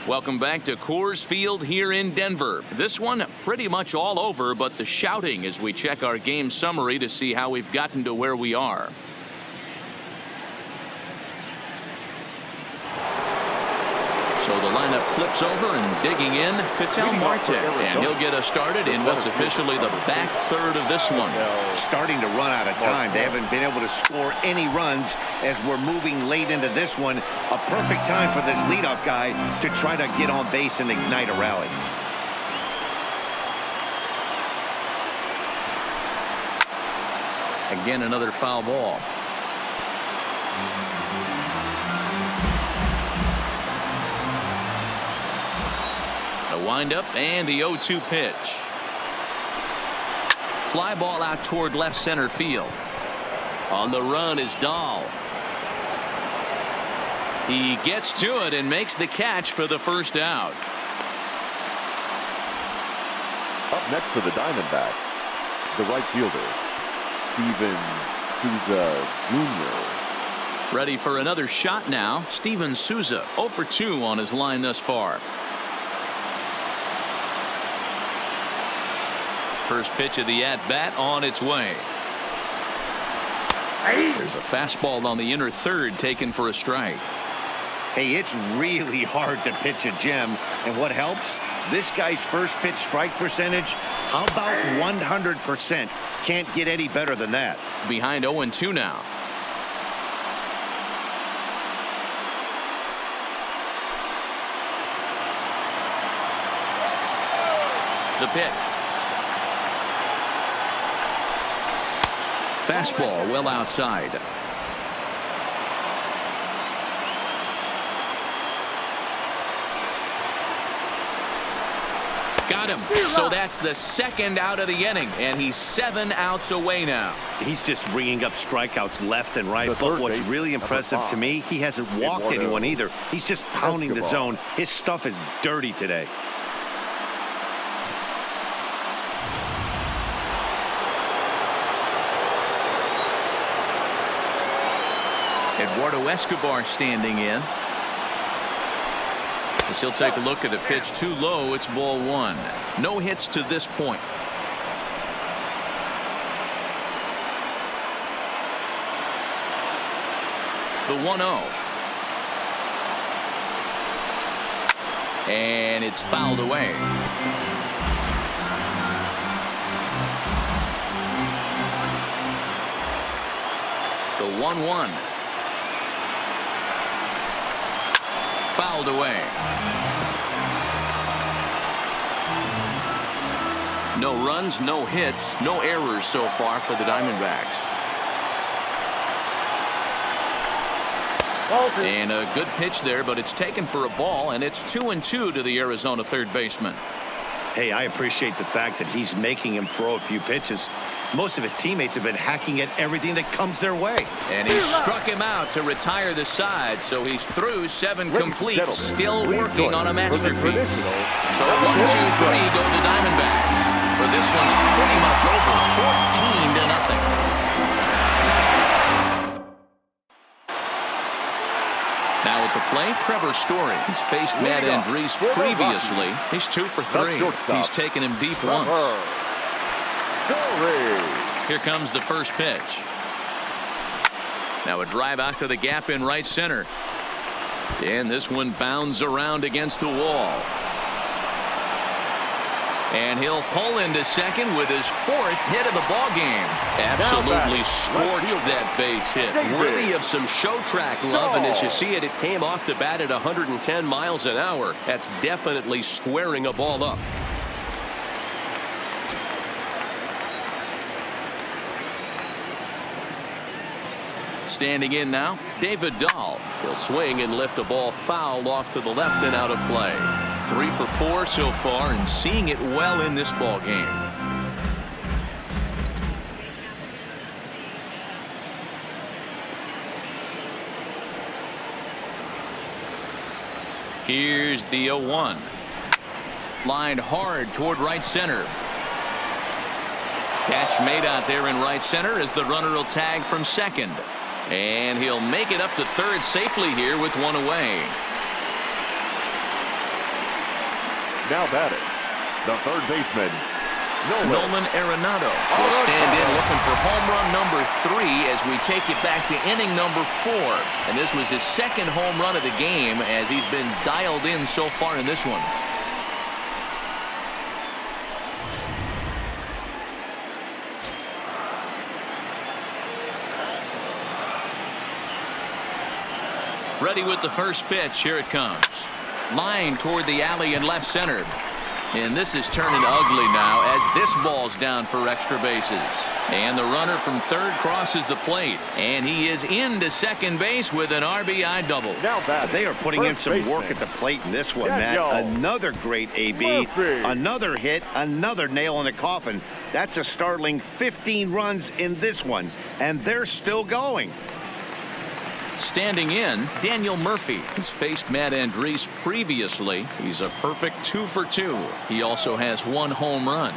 Welcome back to Coors Field here in Denver. This one pretty much all over, but the shouting as we check our game summary to see how we've gotten to where we are. So the lineup flips over and digging in, Ketel Marte, and he'll get us started in what's officially the back third of this one. Starting to run out of time. They haven't been able to score any runs as we're moving late into this one. A perfect time for this leadoff guy to try to get on base and ignite a rally. Again, another foul ball. The windup and the 0-2 pitch. Fly ball out toward left center field. On the run is Dahl. He gets to it and makes the catch for the first out. Up next for the Diamondbacks, the right fielder, Steven Souza Jr. Ready for another shot now. Steven Souza 0 for 2 on his line thus far. First pitch of the at-bat on its way. There's a fastball on the inner third taken for a strike. Hey, it's really hard to pitch a gem. And what helps? This guy's first pitch strike percentage, how about 100%? Can't get any better than that. Behind 0-2 now. The pitch. Fastball well outside. Got him. So that's the second out of the inning, and he's 7 outs away now. He's just ringing up strikeouts left and right. But what's really impressive to me, he hasn't walked anyone either. He's just pounding the zone. His stuff is dirty today. Eduardo Escobar standing in. As he'll take a look at the pitch too low. It's ball 1. No hits to this point. The 1-0. And it's fouled away. The 1-1. Fouled away. No runs, no hits, no errors so far for the Diamondbacks. And a good pitch there, but it's taken for a ball, and it's 2-2 to the Arizona third baseman. Hey, I appreciate the fact that he's making him throw a few pitches. Most of his teammates have been hacking at everything that comes their way. And he struck him out to retire the side, so he's through 7 complete, still working on a masterpiece. So 1, 2, 3 go the Diamondbacks. For this one's pretty much over, 14-0. Now at the plate, Trevor Story. He's faced Matt Andriese previously. He's 2 for 3. He's taken him deep once. Here comes the first pitch. Now a drive out to the gap in right center. And this one bounds around against the wall. And he'll pull into second with his 4th hit of the ball game. Absolutely scorched that base hit. Worthy of some show track love. And as you see it, it came off the bat at 110 miles an hour. That's definitely squaring a ball up. Standing in now, David Dahl. He'll swing and lift a ball foul off to the left and out of play. 3 for 4 so far and seeing it well in this ball game. Here's the 0-1. Lined hard toward right center. Catch made out there in right center as the runner will tag from second. And he'll make it up to third safely here with 1 away. Now batting, the third baseman, Nolan Arenado will stand in looking for home run number 3 as we take it back to inning number 4. And this was his second home run of the game as he's been dialed in so far in this one. Ready with the first pitch. Here it comes. Line toward the alley in left center. And this is turning ugly now as this ball's down for extra bases. And the runner from third crosses the plate. And he is into second base with an RBI double. Now that they are putting in some work at the plate in this one, Matt. Another great AB. Another hit. Another nail in the coffin. That's a startling 15 runs in this one. And they're still going. Standing in, Daniel Murphy. He's faced Matt Andriese previously. He's a perfect 2 for 2. He also has 1 home run.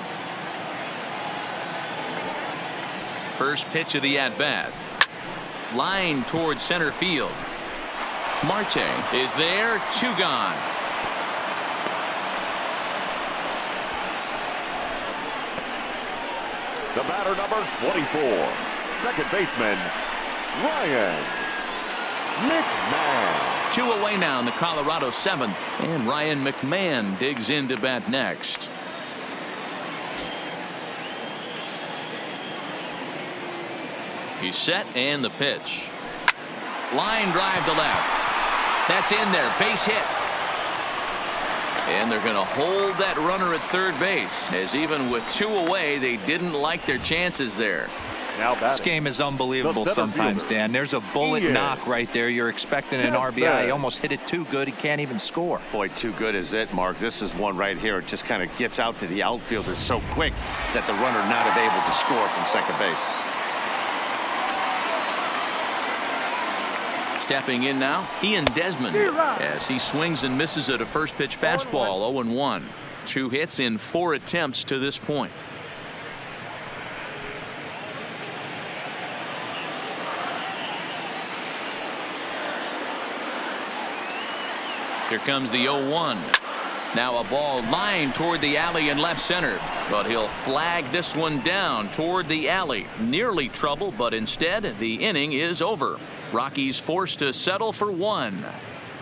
First pitch of the at-bat. Line towards center field. Marte is there. 2 gone. the batter number 24, second baseman, Ryan McMahon. 2 away now in the Colorado 7th, and Ryan McMahon digs in to bat next. He's set, and the pitch. Line drive to left. That's in there. Base hit. And they're going to hold that runner at third base, as even with 2 away, they didn't like their chances there. This game is unbelievable sometimes, Dan. There's a bullet knock right there. You're expecting an RBI. He almost hit it too good. He can't even score. Boy, too good is it, Mark. This is one right here. It just kind of gets out to the outfielder so quick that the runner not able to score from second base. Stepping in now, Ian Desmond, as he swings and misses at a first pitch fastball. 0-1. 2 hits in 4 attempts to this point. Here comes the 0-1. Now a ball lined toward the alley in left center, but he'll flag this one down toward the alley. Nearly trouble, but instead the inning is over. Rockies forced to settle for 1.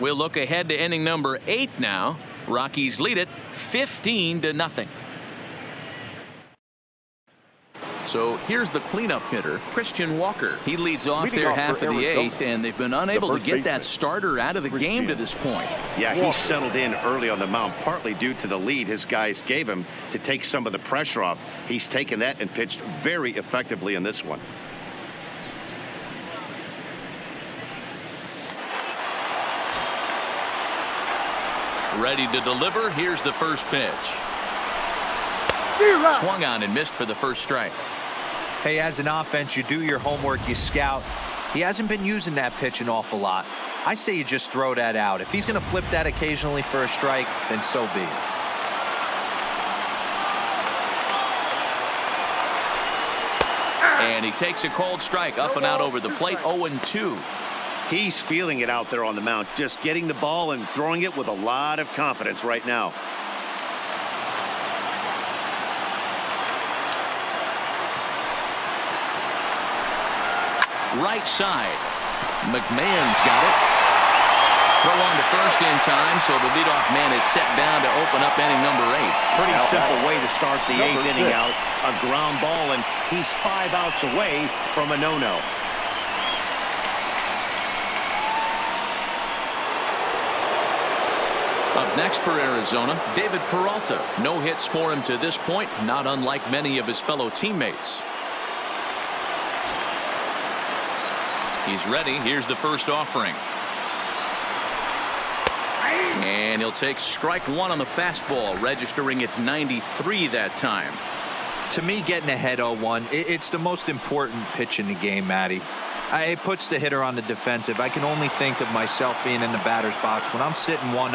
We'll look ahead to inning number 8 now. Rockies lead it 15-0. So here's the cleanup hitter, Christian Walker. He leads off their half of the 8th, and they've been unable to get that starter out of the game to this point. Yeah, he settled in early on the mound, partly due to the lead his guys gave him to take some of the pressure off. He's taken that and pitched very effectively in this one. Ready to deliver. Here's the first pitch. Swung on and missed for the first strike. Hey, as an offense, you do your homework, you scout. He hasn't been using that pitch an awful lot. I say you just throw that out. If he's going to flip that occasionally for a strike, then so be it. And he takes a cold strike up and out over the plate. 0-2. He's feeling it out there on the mound, just getting the ball and throwing it with a lot of confidence right now. Right side. McMahon's got it. Throw on to first in time, so the leadoff man is set down to open up inning number 8. Pretty simple way to start the 8th inning out. A ground ball, and he's 5 outs away from a no-no. Up next for Arizona, David Peralta. No hits for him to this point, not unlike many of his fellow teammates. He's ready. Here's the first offering. And he'll take strike 1 on the fastball, registering at 93 that time. To me, getting ahead 0-1, it's the most important pitch in the game, Matty. It puts the hitter on the defensive. I can only think of myself being in the batter's box. When I'm sitting 1-0,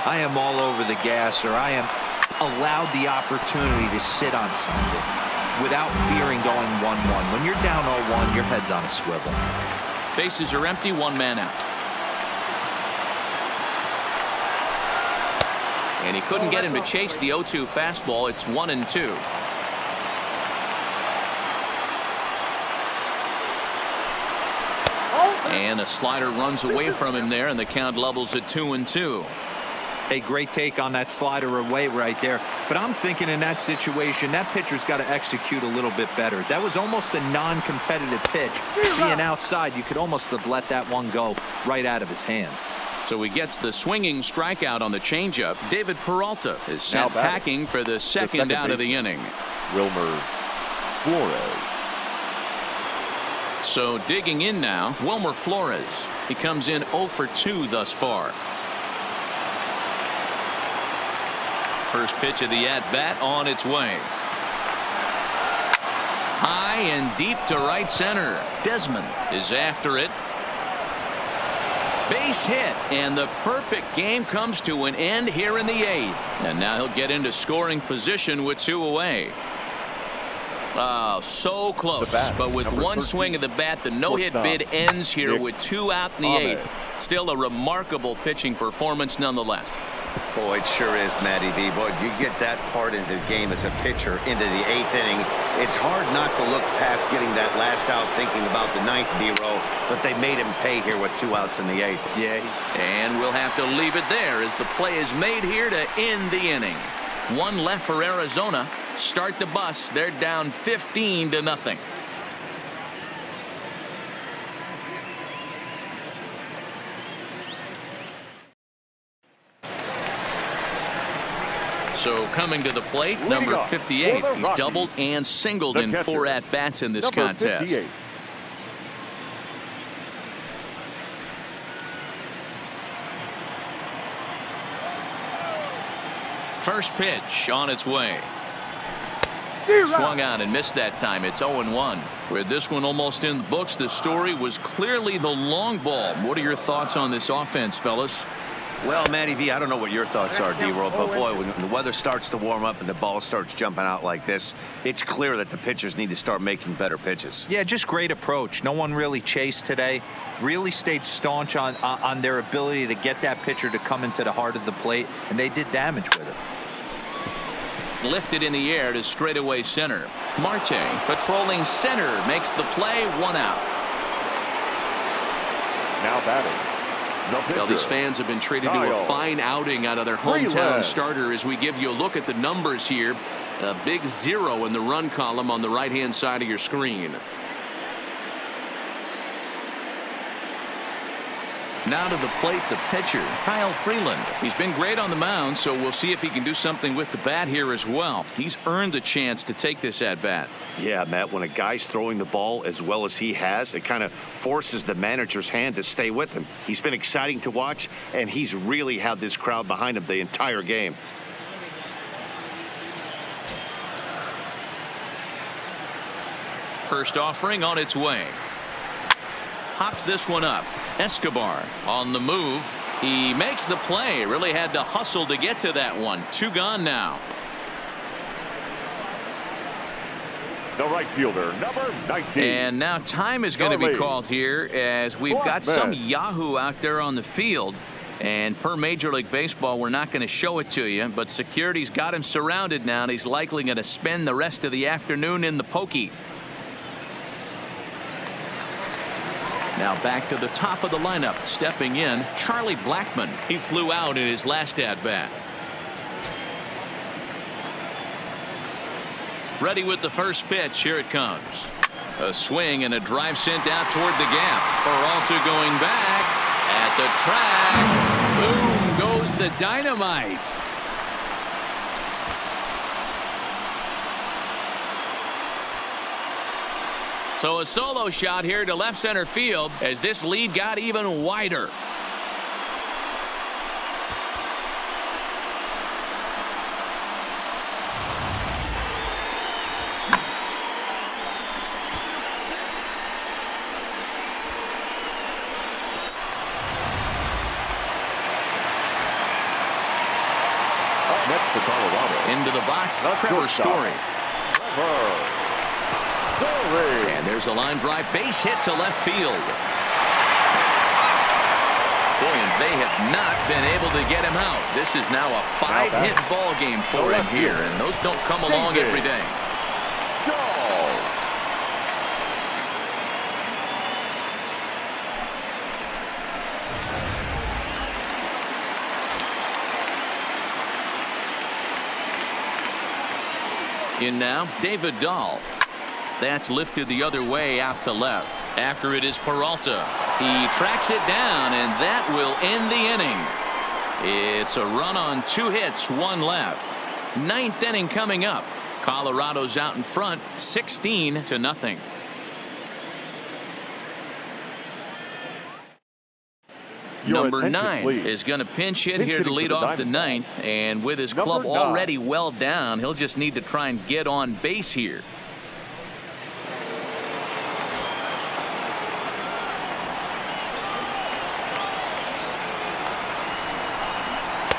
I am all over the gas, or I am allowed the opportunity to sit on something without fearing going 1-1. When you're down 0-1, your head's on a swivel. Bases are empty, 1 man out. And he couldn't get him to chase the 0-2 fastball. It's 1-2. And a slider runs away from him there, and the count levels at 2-2. A great take on that slider away right there. But I'm thinking in that situation, that pitcher's got to execute a little bit better. That was almost a non-competitive pitch. Being outside, you could almost have let that one go right out of his hand. So he gets the swinging strikeout on the changeup. David Peralta is sent packing for the second out of the inning. Wilmer Flores. So digging in now, Wilmer Flores. He comes in 0 for 2 thus far. First pitch of the at-bat on its way. High and deep to right center. Desmond is after it. Base hit, and the perfect game comes to an end here in the 8th. And now he'll get into scoring position with 2 away. Oh, so close. But with one swing of the bat, the no-hit bid ends here with 2 out in the 8th. Still a remarkable pitching performance nonetheless. Boy, it sure is, Matty V. Boy, you get that part into the game as a pitcher into the 8th inning. It's hard not to look past getting that last out, thinking about the 9th B-roll, but they made him pay here with 2 outs in the 8th. Yeah, and we'll have to leave it there as the play is made here to end the inning. 1 left for Arizona. Start the bus. They're down 15-0. So coming to the plate, number 58. He's doubled and singled in 4 at-bats in this contest. 58. First pitch on its way. Swung out and missed that time. It's 0-1. With this one almost in the books, the story was clearly the long ball. What are your thoughts on this offense, fellas? Well, Matty V, I don't know what your thoughts are, D-Roll, but boy, when the weather starts to warm up and the ball starts jumping out like this, it's clear that the pitchers need to start making better pitches. Yeah, just great approach. No one really chased today. Really stayed staunch on their ability to get that pitcher to come into the heart of the plate, and they did damage with it. Lifted in the air to straightaway center. Marte patrolling center makes the play. 1 out. Now batting. Well, these fans have been treated to a fine outing out of their hometown starter as we give you a look at the numbers here. A big 0 in the run column on the right-hand side of your screen. Now to the plate, the pitcher, Kyle Freeland. He's been great on the mound, so we'll see if he can do something with the bat here as well. He's earned the chance to take this at-bat. Yeah, Matt, when a guy's throwing the ball as well as he has, it kind of forces the manager's hand to stay with him. He's been exciting to watch, and he's really had this crowd behind him the entire game. First offering on its way. Hops this one up. Escobar on the move. He makes the play. Really had to hustle to get to that one. 2 gone now. The right fielder, number 19. And now time is going to be called here as we've got some Yahoo out there on the field. And per Major League Baseball, we're not going to show it to you, but security's got him surrounded now, and he's likely going to spend the rest of the afternoon in the pokey. Now back to the top of the lineup. Stepping in, Charlie Blackmon. He flew out in his last at-bat. Ready with the first pitch. Here it comes. A swing and a drive sent out toward the gap. Peralta going back at the track. Boom goes the dynamite. So a solo shot here to left center field as this lead got even wider. Up next for Colorado. Into the box, Trevor Story. And there's a line drive base hit to left field. Boy, and they have not been able to get him out. This is now a 5-hit ball game for him here, and those don't come along every day. Go! In now, David Dahl. That's lifted the other way out to left. After it is Peralta. He tracks it down, and that will end the inning. It's a run on 2 hits, 1 left. 9th inning coming up. Colorado's out in front, 16-0. Number 9 is going to pinch hit here to lead off the 9th, and with his club already well down, he'll just need to try and get on base here.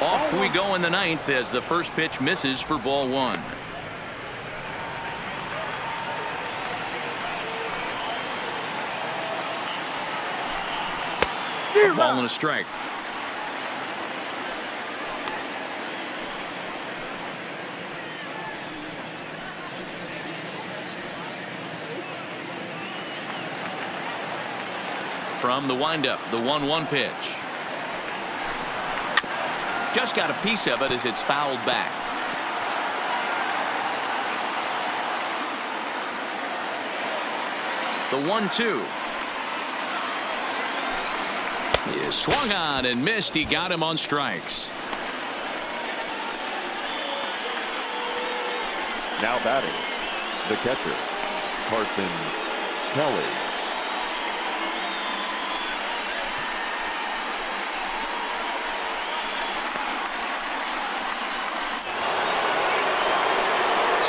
Off we go in the 9th as the first pitch misses for ball 1. A ball and a strike. From the windup, the 1-1 pitch. Just got a piece of it as it's fouled back. The 1-2 is swung on and missed. He got him on strikes. Now batting, the catcher, Carson Kelly.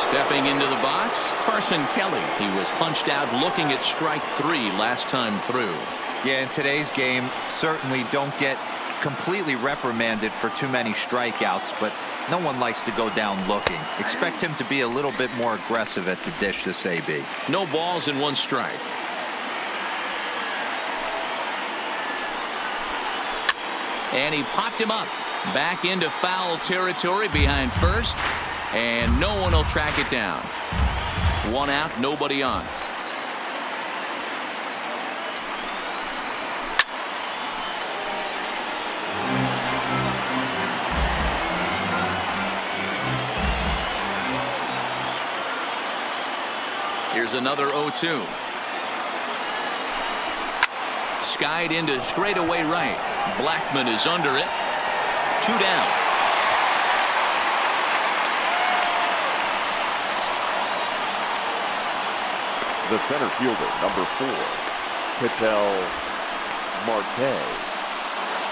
Stepping into the box, Carson Kelly. He was punched out looking at strike 3 last time through. Yeah, in today's game, certainly don't get completely reprimanded for too many strikeouts, but no one likes to go down looking. Expect him to be a little bit more aggressive at the dish this AB. No balls and 1 strike. And he popped him up. Back into foul territory behind first. And no one will track it down. 1 out, nobody on. Here's another 0-2. Skied into straightaway right. Blackman is under it. 2 down. The center fielder, number 4, Ketel Marte.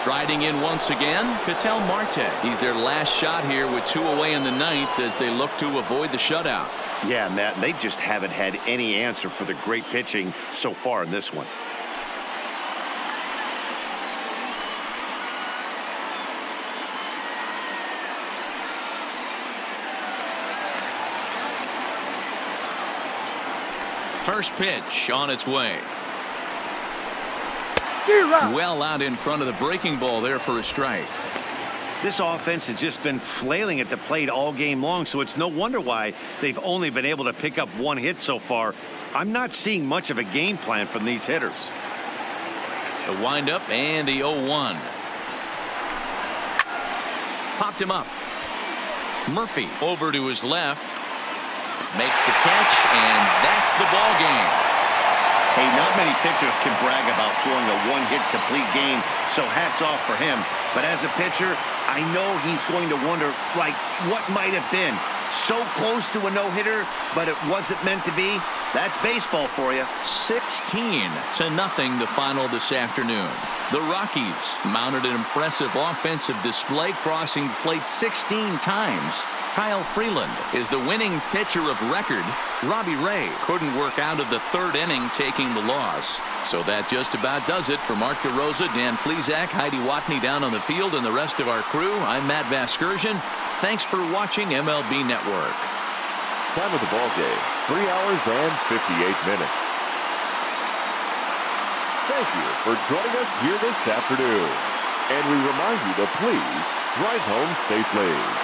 Striding in once again, Ketel Marte. He's their last shot here with 2 away in the 9th as they look to avoid the shutout. Yeah, Matt, they just haven't had any answer for the great pitching so far in this one. First pitch on its way. Well out in front of the breaking ball there for a strike. This offense has just been flailing at the plate all game long, so it's no wonder why they've only been able to pick up 1 hit so far. I'm not seeing much of a game plan from these hitters. The windup and the 0-1. Popped him up. Murphy over to his left. Makes the catch, and that's the ball game. Hey, not many pitchers can brag about throwing a 1-hit complete game, so hats off for him. But as a pitcher, I know he's going to wonder, like, what might have been. So close to a no-hitter, but it wasn't meant to be. That's baseball for you. 16-0 the final this afternoon. The Rockies mounted an impressive offensive display, crossing the plate 16 times. Kyle Freeland is the winning pitcher of record. Robbie Ray couldn't work out of the 3rd inning, taking the loss. So that just about does it for Mark DeRosa, Dan Plesac, Heidi Watney down on the field, and the rest of our crew. I'm Matt Vasgersian. Thanks for watching MLB Network. Time of the ball game, 3 hours and 58 minutes. Thank you for joining us here this afternoon. And we remind you to please drive home safely.